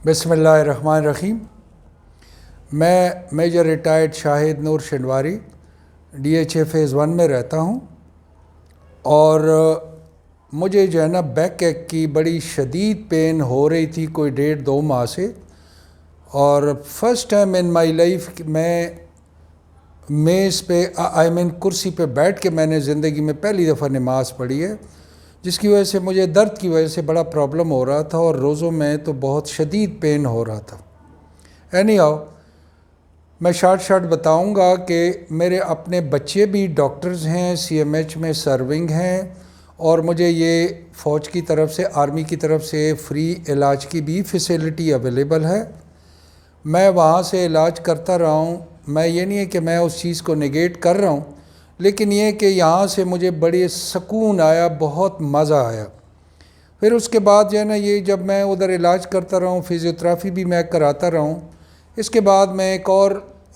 بسم اللہ الرحمن الرحیم۔ میں میجر ریٹائرڈ شاہد نور شنواری DHA فیز 1 میں رہتا ہوں، اور مجھے جو ہے نا بیک ایک کی بڑی شدید پین ہو رہی تھی کوئی 1.5-2 ماہ سے، اور first time in my life میں میز پہ کرسی پہ بیٹھ کے میں نے زندگی میں پہلی دفعہ نماز پڑھی ہے، جس کی وجہ سے مجھے درد کی وجہ سے بڑا پرابلم ہو رہا تھا، اور روزوں میں تو بہت شدید پین ہو رہا تھا۔ اینی ہاؤ میں شارٹ بتاؤں گا کہ میرے اپنے بچے بھی ڈاکٹرز ہیں، CMH میں سرونگ ہیں، اور مجھے یہ فوج کی طرف سے، آرمی کی طرف سے فری علاج کی بھی فیسیلٹی اویلیبل ہے۔ میں وہاں سے علاج کرتا رہا ہوں، میں یہ نہیں ہے کہ میں اس چیز کو نگیٹ کر رہا ہوں، لیکن یہ کہ یہاں سے مجھے بڑی سکون آیا، بہت مزہ آیا۔ پھر اس کے بعد جو ہے نا یہ جب میں ادھر علاج کرتا رہا ہوں، فزیوتھراپی بھی میں کراتا رہا ہوں، اس کے بعد میں ایک اور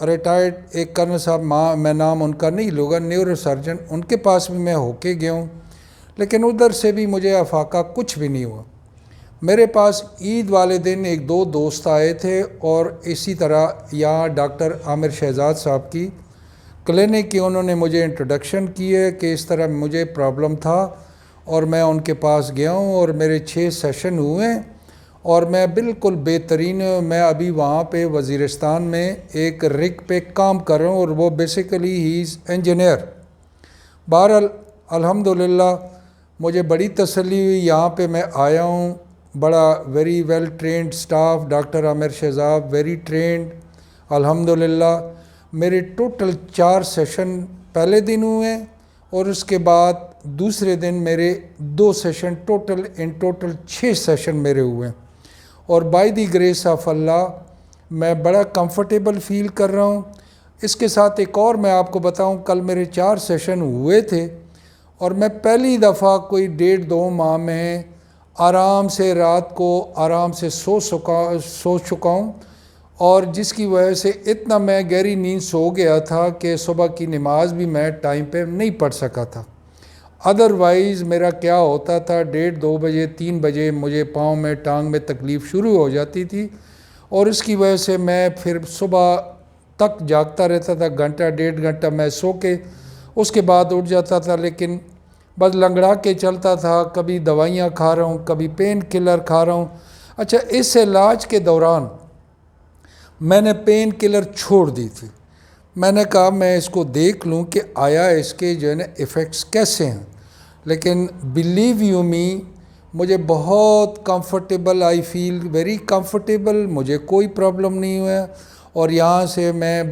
ریٹائرڈ ایک کرنل صاحب، میں نام ان کا نہیں لوں گا، نیورو سرجن، ان کے پاس بھی میں ہو کے گیا ہوں، لیکن ادھر سے بھی مجھے افاقہ کچھ بھی نہیں ہوا۔ میرے پاس عید والے دن 1-2 دوست آئے تھے، اور اسی طرح یہاں ڈاکٹر عامر شہزاد صاحب کی کلینک کی انہوں نے مجھے انٹروڈکشن کی ہے کہ اس طرح مجھے پرابلم تھا، اور میں ان کے پاس گیا ہوں، اور میرے 6 سیشن ہوئے ہیں، اور میں بالکل بہترین ہوں۔ میں ابھی وہاں پہ وزیرستان میں ایک رگ پہ کام کر رہا ہوں، اور وہ بیسیکلی ہی از انجینئر۔ بہرحال الحمدللہ مجھے بڑی تسلی ہوئی، یہاں پہ میں آیا ہوں، بڑا very well trained staff, doctor Aamir Shahzad very trained الحمدللہ۔ میرے ٹوٹل 4 سیشن پہلے دن ہوئے ہیں، اور اس کے بعد دوسرے دن میرے 2 سیشن، ٹوٹل 6 سیشن میرے ہوئے ہیں، اور بائی دی گریس آف اللہ میں بڑا کمفرٹیبل فیل کر رہا ہوں۔ اس کے ساتھ ایک اور میں آپ کو بتاؤں، کل میرے 4 سیشن ہوئے تھے، اور میں پہلی دفعہ کوئی 1.5-2 ماہ میں آرام سے رات کو آرام سے سو چکا ہوں، اور جس کی وجہ سے اتنا میں گہری نیند سو گیا تھا کہ صبح کی نماز بھی میں ٹائم پہ نہیں پڑھ سکا تھا۔ ادروائز میرا کیا ہوتا تھا، 1:30-2 بجے 3 بجے مجھے پاؤں میں ٹانگ میں تکلیف شروع ہو جاتی تھی، اور اس کی وجہ سے میں پھر صبح تک جاگتا رہتا تھا، 1-1.5 گھنٹہ میں سو کے اس کے بعد اٹھ جاتا تھا، لیکن بس لنگڑا کے چلتا تھا، کبھی دوائیاں کھا رہا ہوں، کبھی پین کلر کھا رہا ہوں۔ اچھا، اس علاج کے دوران میں نے پین کلر چھوڑ دی تھی، میں نے کہا میں اس کو دیکھ لوں کہ آیا اس کے جو ہے نا ایفیکٹس کیسے ہیں، لیکن بلیو یو می مجھے بہت کمفرٹیبل، آئی فیل ویری کمفرٹیبل، مجھے کوئی پرابلم نہیں ہوا، اور یہاں سے میں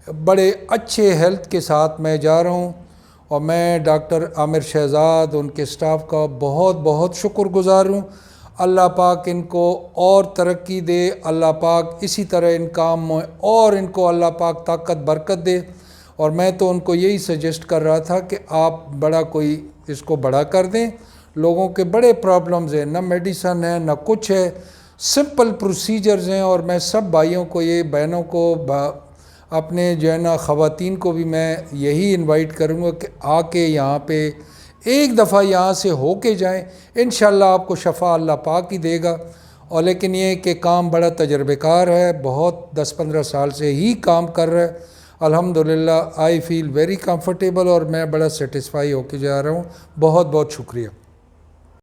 بڑے اچھے ہیلتھ کے ساتھ میں جا رہا ہوں، اور میں ڈاکٹر عامر شہزاد ان کے سٹاف کا بہت بہت شکر گزار ہوں۔ اللہ پاک ان کو اور ترقی دے، اللہ پاک اسی طرح ان کام میں اور ان کو اللہ پاک طاقت برکت دے، اور میں تو ان کو یہی سجیسٹ کر رہا تھا کہ آپ بڑا کوئی اس کو بڑا کر دیں، لوگوں کے بڑے پرابلمز ہیں، نہ میڈیسن ہے نہ کچھ ہے، سمپل پروسیجرز ہیں، اور میں سب بھائیوں کو، یہ بہنوں کو، اپنے جو ہے نا خواتین کو بھی میں یہی انوائٹ کروں گا کہ آ کے یہاں پہ ایک دفعہ یہاں سے ہو کے جائیں، انشاءاللہ آپ کو شفا اللہ پاک ہی دے گا۔ اور لیکن یہ کہ کام بڑا تجربہ کار ہے، بہت 10-15 سال سے ہی کام کر رہا ہے، الحمدللہ آئی فیل ویری کمفرٹیبل، اور میں بڑا سیٹسفائی ہو کے جا رہا ہوں۔ بہت بہت شکریہ۔